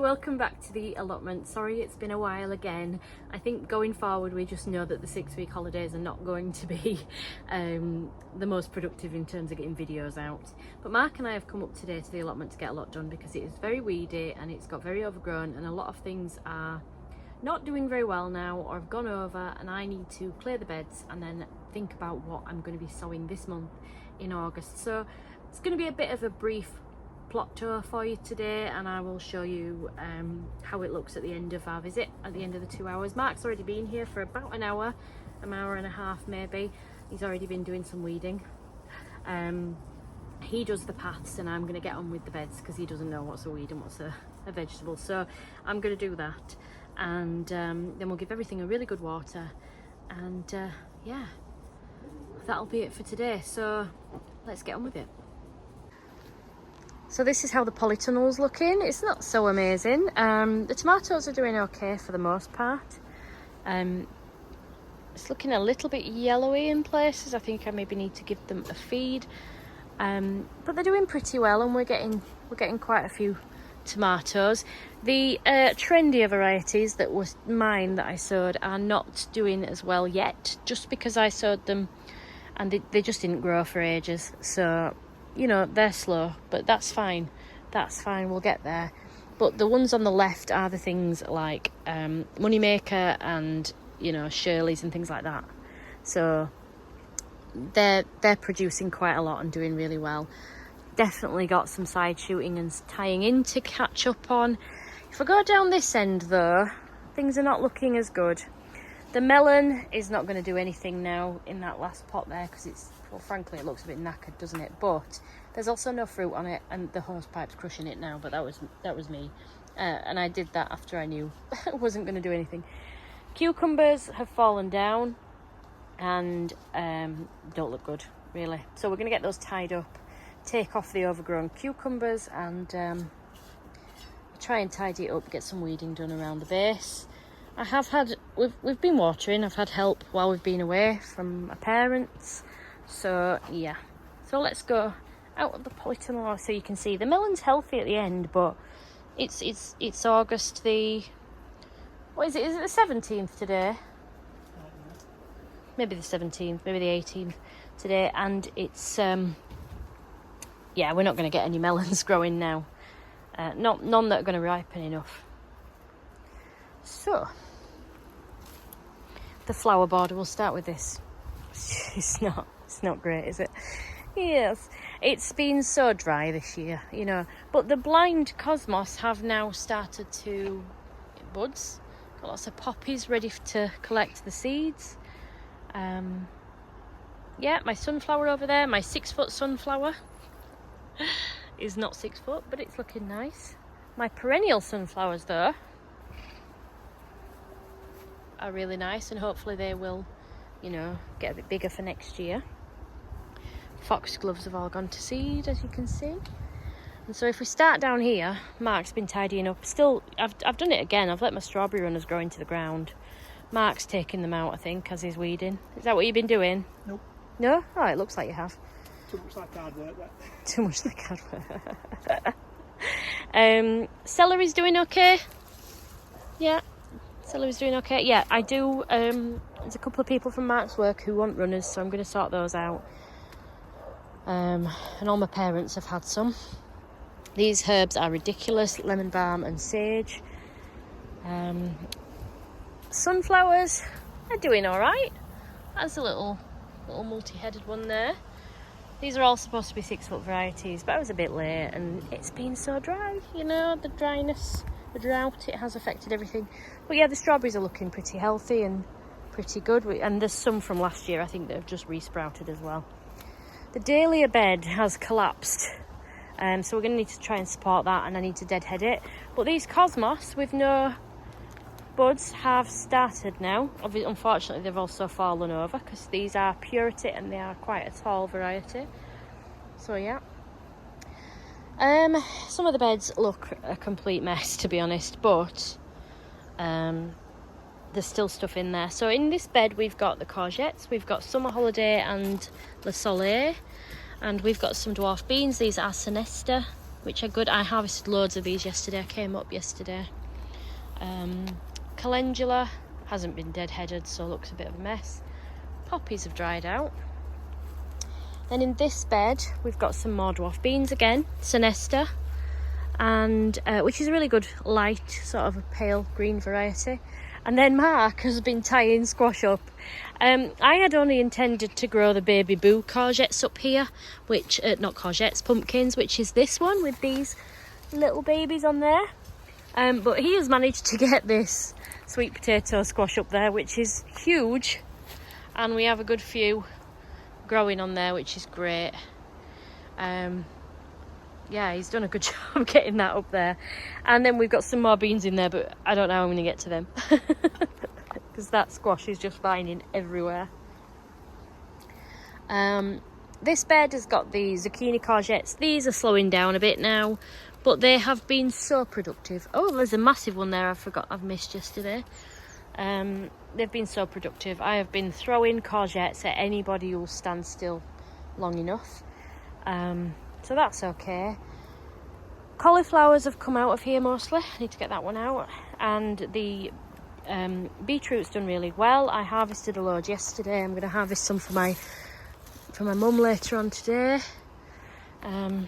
welcome back to the allotment. Sorry it's been a while again. I think going forward we just know that the 6-week holidays are not going to be the most productive in terms of getting videos out. But Mark and I have come up today to the allotment to get a lot done because it is very weedy and it's got very overgrown and a lot of things are not doing very well now or have gone over, and I need to clear the beds and then think about what I'm going to be sowing this month in August. So it's going to be a bit of a brief plot tour for you today, and I will show you how it looks at the end of our visit, at the end of the 2 hours. Mark's already been here for about an hour and a half maybe. He's already been doing some weeding. He does the paths and I'm going to get on with the beds because he doesn't know what's a weed and what's a vegetable. So I'm going to do that, and then we'll give everything a really good water, and yeah, that'll be it for today. So let's get on with it. So this is how the polytunnel's looking. It's not so amazing. The tomatoes are doing okay for the most part. It's looking a little bit yellowy in places. I think I maybe need to give them a feed. But they're doing pretty well, and we're getting quite a few tomatoes. The trendier varieties that was mine that I sowed are not doing as well yet, just because I sowed them and they just didn't grow for ages. So you know, they're slow, but that's fine. That's fine, we'll get there. But the ones on the left are the things like Moneymaker and, you know, Shirley's and things like that. So they're producing quite a lot and doing really well. Definitely got some side shooting and tying in to catch up on. If I go down this end though, things are not looking as good. The melon is not going to do anything now in that last pot there because it's, well, frankly, it looks a bit knackered, doesn't it? But there's also no fruit on it, and the hosepipe's crushing it now. But that was me, and I did that after I knew it wasn't going to do anything. Cucumbers have fallen down, and don't look good, really. So we're going to get those tied up, take off the overgrown cucumbers, and try and tidy it up, get some weeding done around the base. I have had, we've been watering. I've had help while we've been away from my parents. So yeah, so let's go out of the polytunnel so you can see the melon's healthy at the end, but it's August the, what is it? Is it the 17th today? Maybe the 17th, maybe the 18th today, and it's yeah, we're not going to get any melons growing now. None that are going to ripen enough. So the flower border, we'll start with this. It's not great, is it? Yes, it's been so dry this year, you know, but the blind cosmos have now started to buds. Got lots of poppies ready to collect the seeds. Yeah, my sunflower over there, my 6-foot sunflower is not 6 foot, but it's looking nice. My perennial sunflowers though are really nice, and hopefully they will, you know, get a bit bigger for next year. Foxgloves have all gone to seed, as you can see. And so if we start down here, Mark's been tidying up. Still, I've done it again. I've let my strawberry runners grow into the ground. Mark's taking them out, I think, as he's weeding. Is that what you've been doing? Nope. No? Oh, it looks like you have. Too much like hard work, that. Too much like hard work. Celery's doing okay. Yeah. Celery's doing okay. Yeah, I do. There's a couple of people from Mark's work who want runners, so I'm going to sort those out. And all my parents have had some. These herbs are ridiculous: lemon balm and sage. Sunflowers are doing all right. That's a little multi-headed one there. These are all supposed to be 6-foot varieties, but I was a bit late, and it's been so dry. You know, the dryness, the drought, it has affected everything. But yeah, the strawberries are looking pretty healthy and pretty good. And there's some from last year, I think, that have just resprouted as well. The dahlia bed has collapsed, so we're going to need to try and support that, and I need to deadhead it. But these cosmos with no buds have started now. Unfortunately, they've also fallen over because these are purity and they are quite a tall variety. So yeah. Some of the beds look a complete mess, to be honest, but there's still stuff in there. So in this bed we've got the courgettes, we've got Summer Holiday and Le Soleil, and we've got some dwarf beans. These are Sinesta. which are good. I harvested loads of these yesterday. I came up yesterday. Calendula hasn't been deadheaded, so looks a bit of a mess. Poppies have dried out. Then in this bed we've got some more dwarf beans again, Sinesta, and which is a really good light, sort of a pale green variety. And then Mark has been tying squash up. I had only intended to grow the baby boo courgettes up here, which not courgettes, pumpkins, which is this one with these little babies on there. But he has managed to get this sweet potato squash up there, which is huge, and we have a good few growing on there, which is great. Yeah, he's done a good job getting that up there. And then we've got some more beans in there, but I don't know how I'm going to get to them because that squash is just vining everywhere. This bed has got the zucchini courgettes. These are slowing down a bit now, but they have been so productive. Oh, there's a massive one there I've missed yesterday. They've been so productive. I have been throwing courgettes at anybody who'll stand still long enough. So that's okay. Cauliflowers have come out of here mostly. I need to get that one out. And the beetroot's done really well. I harvested a load yesterday. I'm going to harvest some for my mum later on today. And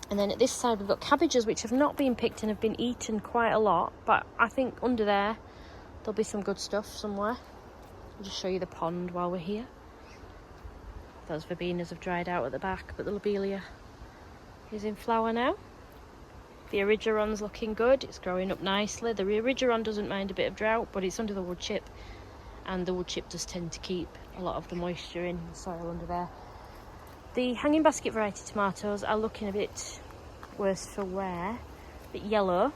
then at this side we've got cabbages, which have not been picked and have been eaten quite a lot. But I think under there there'll be some good stuff somewhere. I'll just show you the pond while we're here. Those verbenas have dried out at the back, but the lobelia is in flower now. The erigeron's looking good. It's growing up nicely. The erigeron doesn't mind a bit of drought, but it's under the wood chip, and the wood chip does tend to keep a lot of the moisture in the soil under there. The hanging basket variety tomatoes are looking a bit worse for wear, a bit yellow,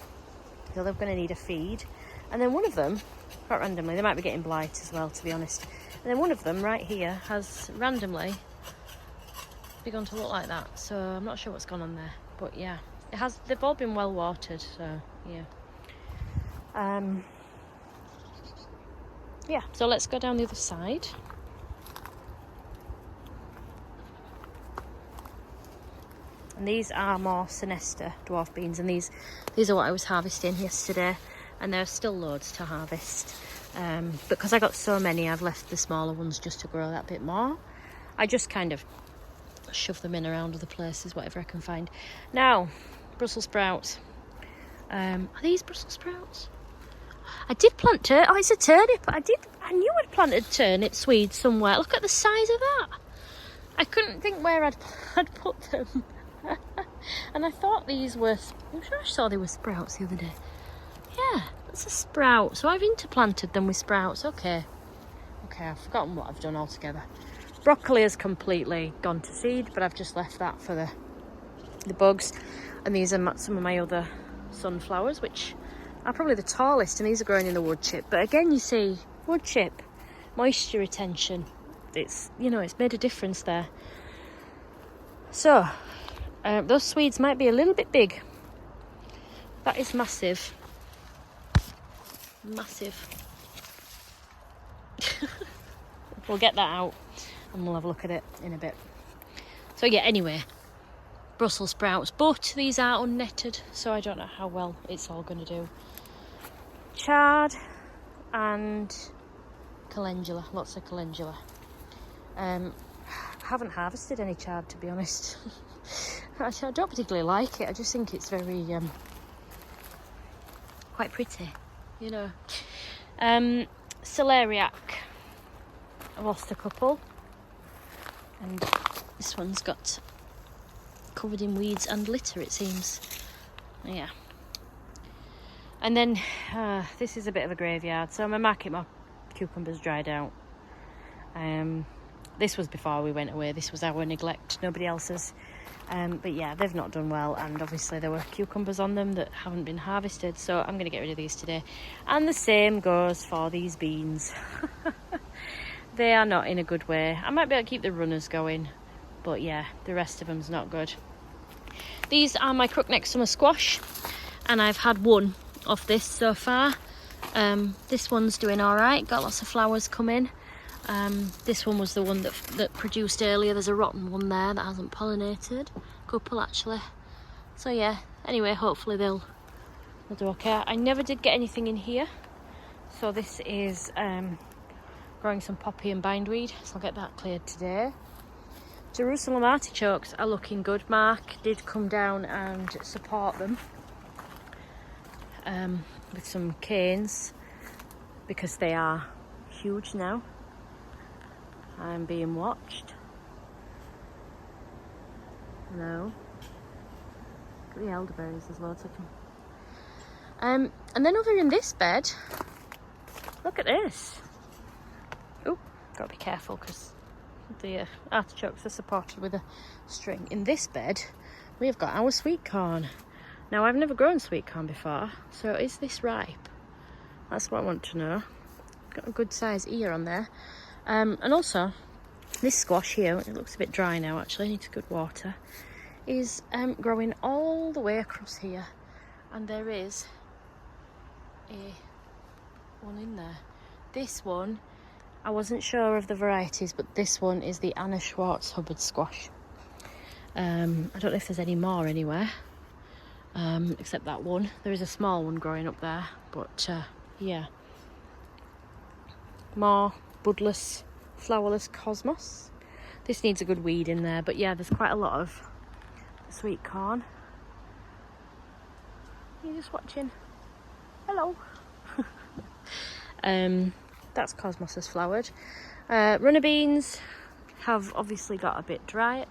so they're going to need a feed. And then one of them, quite randomly, they might be getting blight as well, to be honest. And then one of them right here has randomly begun to look like that, so I'm not sure what's gone on there, but yeah, they've all been well watered, so yeah. Yeah, so let's go down the other side. And these are more Sinesta dwarf beans, and these are what I was harvesting yesterday, and there are still loads to harvest. Because I got so many, I've left the smaller ones just to grow that bit more. I just kind of shove them in around other places, whatever I can find. Now, Brussels sprouts. Are these Brussels sprouts? I did plant oh, it's a turnip. I knew I'd planted turnip seeds somewhere. Look at the size of that. I couldn't think where I'd put them. And I thought these were, I'm sure I saw they were sprouts the other day. Yeah, that's a sprout. So I've interplanted them with sprouts. Okay, I've forgotten what I've done altogether. Broccoli has completely gone to seed, but I've just left that for the bugs. And these are some of my other sunflowers, which are probably the tallest, and these are growing in the wood chip. But again, you see, wood chip, moisture retention, it's, you know, it's made a difference there. So those Swedes might be a little bit big. That is massive. We'll get that out and we'll have a look at it in a bit. So yeah, anyway, Brussels sprouts, but these are unnetted, so I don't know how well it's all going to do. Chard and calendula, lots of calendula. Haven't harvested any chard, to be honest. Actually, I don't particularly like it. I just think it's very quite pretty, you know. Celeriac, I lost a couple, and this one's got covered in weeds and litter, it seems. Yeah. And then this is a bit of a graveyard, so my market cucumbers dried out. This was before we went away. This was our neglect, nobody else's. But yeah, they've not done well, and obviously there were cucumbers on them that haven't been harvested, so I'm going to get rid of these today. And the same goes for these beans. They are not in a good way. I might be able to keep the runners going, but yeah, the rest of them's not good. These are my crookneck summer squash, and I've had one of this so far. This one's doing all right, got lots of flowers coming. This one was the one that produced earlier. There's a rotten one there that hasn't pollinated. Couple actually. So yeah, anyway, hopefully they'll do okay. I never did get anything in here. So this is growing some poppy and bindweed, so I'll get that cleared today. Jerusalem artichokes are looking good. Mark did come down and support them with some canes because they are huge now. I'm being watched. Hello. Look at the elderberries, there's loads of them. And then over in this bed, look at this. Oh, gotta be careful because the artichokes are supported with a string. In this bed, we've got our sweet corn. Now, I've never grown sweet corn before, so is this ripe? That's what I want to know. Got a good size ear on there. And also, this squash here, it looks a bit dry now actually, needs good water, is growing all the way across here. And there is one in there. This one, I wasn't sure of the varieties, but this one is the Anna Schwartz Hubbard squash. I don't know if there's any more anywhere, except that one. There is a small one growing up there, but yeah. More budless, flowerless cosmos. This needs a good weed in there, but yeah, there's quite a lot of sweet corn. You're just watching. Hello. That's Cosmos has flowered. Runner beans have obviously got a bit dry,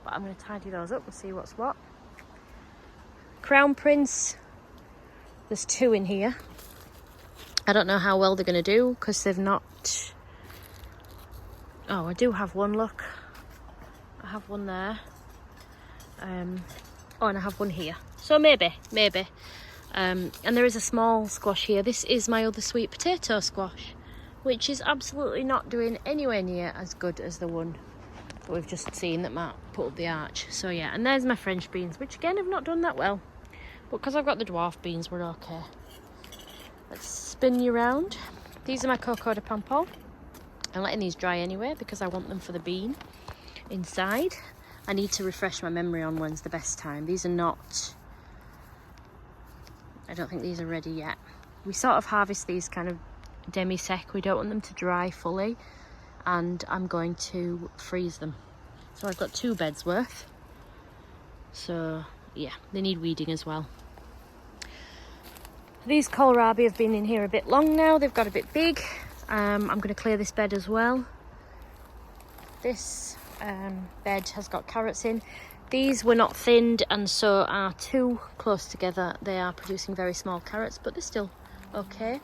but I'm going to tidy those up and see what's what. Crown Prince, there's 2 in here. I don't know how well they're going to do because they've not... Oh, I do have one, look. I have one there. Oh, and I have one here. So maybe. And there is a small squash here. This is my other sweet potato squash, which is absolutely not doing anywhere near as good as the one that we've just seen that Matt put up the arch. So yeah, and there's my French beans, which again have not done that well. But because I've got the dwarf beans, we're okay. Let's spin you round. These are my Coco de Pampo. I'm letting these dry anyway because I want them for the bean inside. I need to refresh my memory on when's the best time. These are not... I don't think these are ready yet. We sort of harvest these kind of demi-sec. We don't want them to dry fully. And I'm going to freeze them. So I've got 2 beds worth. So yeah, they need weeding as well. These kohlrabi have been in here a bit long now. They've got a bit big. I'm going to clear this bed as well. This bed has got carrots in. These were not thinned and so are too close together. They are producing very small carrots, but they're still okay.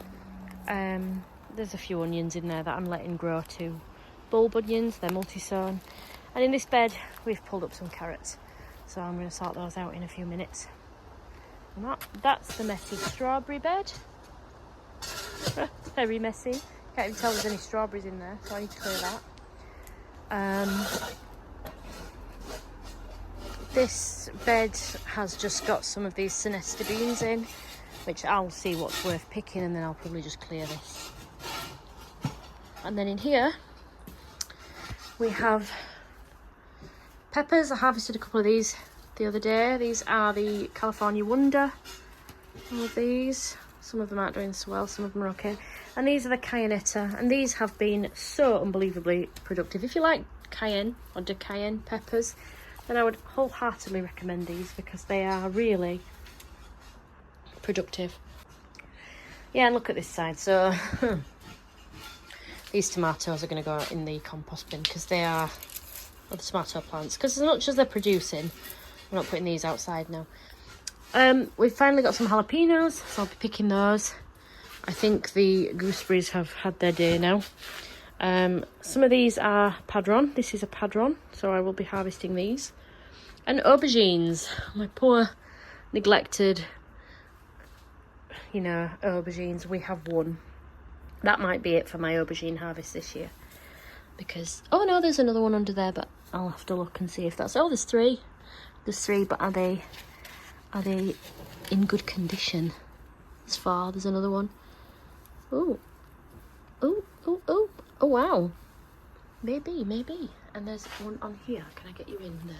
There's a few onions in there that I'm letting grow to bulb onions. They're multi-sown. And in this bed, we've pulled up some carrots. So I'm going to sort those out in a few minutes. And that's the messy strawberry bed. Very messy. Can't even tell there's any strawberries in there, so I need to clear that. This bed has just got some of these Sinesta beans in, which I'll see what's worth picking, and then I'll probably just clear this. And then in here, we have peppers. I harvested a couple of these the other day. These are the California Wonder. All of these. Some of them aren't doing so well, some of them are okay. And these are the Cayennetta, and these have been so unbelievably productive. If you like cayenne or de cayenne peppers, then I would wholeheartedly recommend these because they are really productive. Yeah, and look at this side. So these tomatoes are going to go in the compost bin because they are the tomato plants. Because as much as they're producing, I'm not putting these outside now. We've finally got some jalapenos, so I'll be picking those. I think the gooseberries have had their day now. Some of these are padron. This is a padron, so I will be harvesting these. And aubergines. My poor neglected, aubergines. We have one. That might be it for my aubergine harvest this year. Because, oh no, there's another one under there, but I'll have to look and see if that's... Oh, there's 3. There's 3, but are they in good condition? There's 4, there's another one. Oh, wow. Maybe. And there's one on here. Can I get you in there?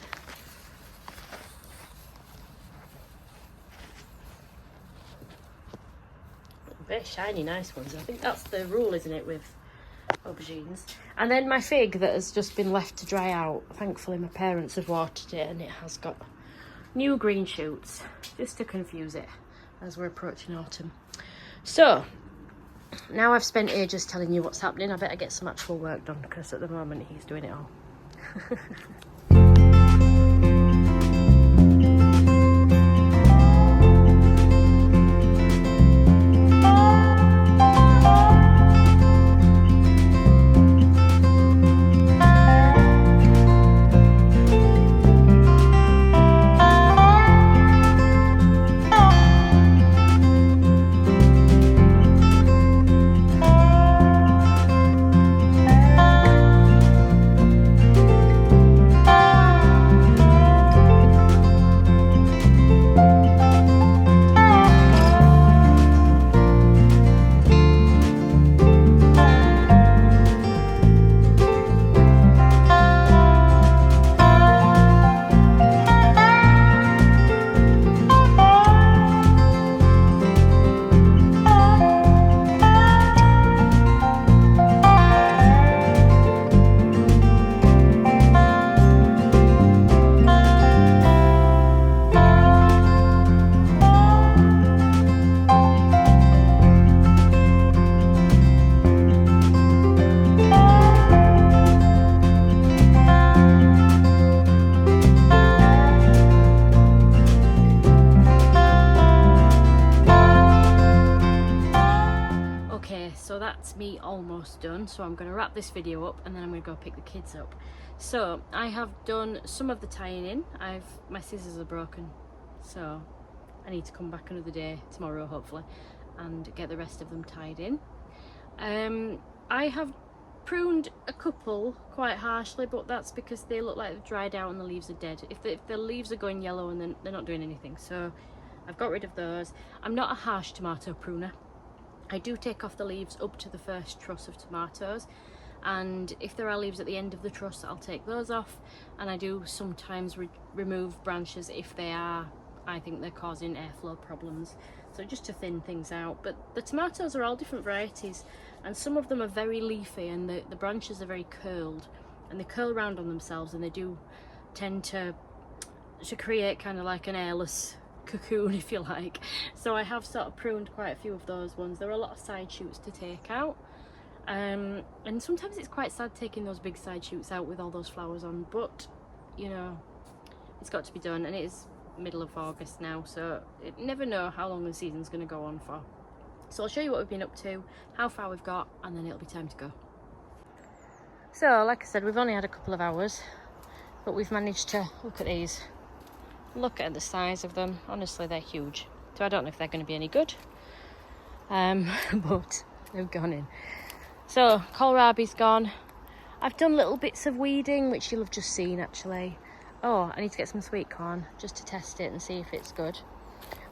very shiny, nice ones. I think that's the rule, isn't it, with aubergines. And then my fig that has just been left to dry out. Thankfully my parents have watered it and it has got new green shoots, just to confuse it as we're approaching autumn. So now I've spent ages telling you what's happening, I better get some actual work done, because at the moment he's doing it all. So that's me almost done, so I'm going to wrap this video up and then I'm going to go pick the kids up. So I have done some of the tying in. My scissors are broken, so I need to come back another day, tomorrow hopefully, and get the rest of them tied in. I have pruned a couple quite harshly, but that's because they look like they've dried out and the leaves are dead. If the leaves are going yellow and then they're not doing anything, so I've got rid of those. I'm not a harsh tomato pruner. I do take off the leaves up to the first truss of tomatoes, and if there are leaves at the end of the truss I'll take those off, and I do sometimes remove branches if I think they're causing airflow problems, so just to thin things out. But the tomatoes are all different varieties, and some of them are very leafy and the branches are very curled, and they curl around on themselves, and they do tend to create kind of like an airless cocoon, if you like. So I have sort of pruned quite a few of those ones. There are a lot of side shoots to take out, and sometimes it's quite sad taking those big side shoots out with all those flowers on, but you know, it's got to be done, and it is middle of August now, so you never know how long the season's going to go on for. So I'll show you what we've been up to, how far we've got, and then it'll be time to go. So like I said, we've only had a couple of hours, but we've managed to look at these. Look at the size of them. Honestly, they're huge. So I don't know if they're going to be any good, but they've gone in. So kohlrabi's gone. I've done little bits of weeding, which you'll have just seen actually. Oh, I need to get some sweet corn just to test it and see if it's good.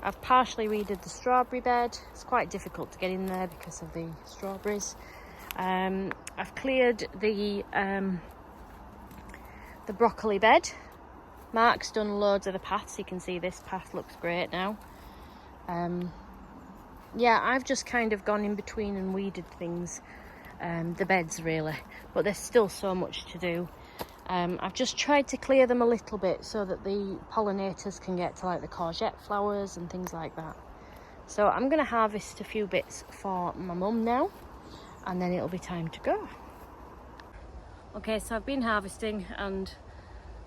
I've partially weeded the strawberry bed. It's quite difficult to get in there because of the strawberries. I've cleared the broccoli bed. Mark's done loads of the paths. You can see this path looks great now. Yeah, I've just kind of gone in between and weeded things, the beds really, but there's still so much to do. I've just tried to clear them a little bit so that the pollinators can get to like the courgette flowers and things like that. So I'm going to harvest a few bits for my mum now, and then it'll be time to go. Okay, so I've been harvesting and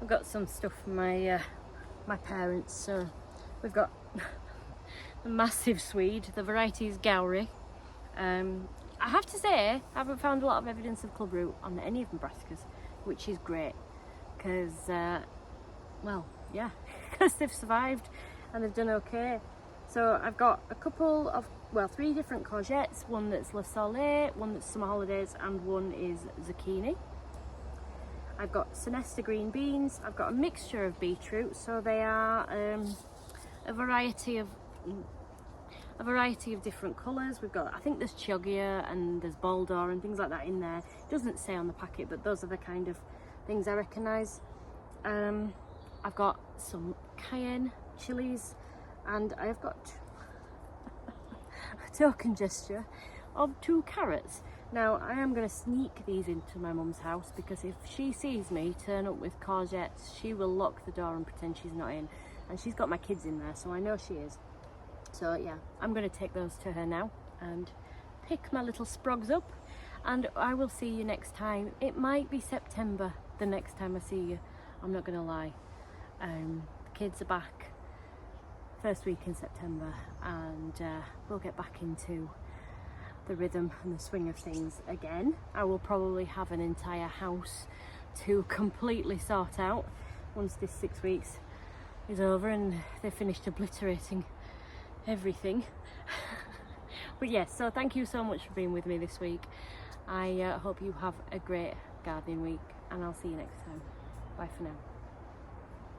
I've got some stuff from my parents. So we've got a massive Swede, the variety is Gowrie. I have to say, I haven't found a lot of evidence of clubroot on any of my brassicas, which is great, because, well, yeah, because they've survived and they've done okay. So I've got a couple of, well, 3 different courgettes, one that's Le Soleil, one that's Summer Holidays, and one is zucchini. I've got Sinesta green beans. I've got a mixture of beetroot, so they are a variety of different colours. We've got, I think there's Chioggia and there's Baldor and things like that in there. It doesn't say on the packet, but those are the kind of things I recognise. I've got some cayenne chilies, and I've got token gesture of 2 carrots. Now I am going to sneak these into my mum's house, because if she sees me turn up with courgettes, she will lock the door and pretend she's not in, and she's got my kids in there, so I know she is. So yeah, I'm going to take those to her now and pick my little sprogs up, and I will see you next time. It might be September the next time I see you, I'm not going to lie. The kids are back first week in September, and we'll get back into the rhythm and the swing of things again. I will probably have an entire house to completely sort out once this 6 weeks is over and they've finished obliterating everything. But yes, so thank you so much for being with me this week. I hope you have a great gardening week, and I'll see you next time. Bye for now.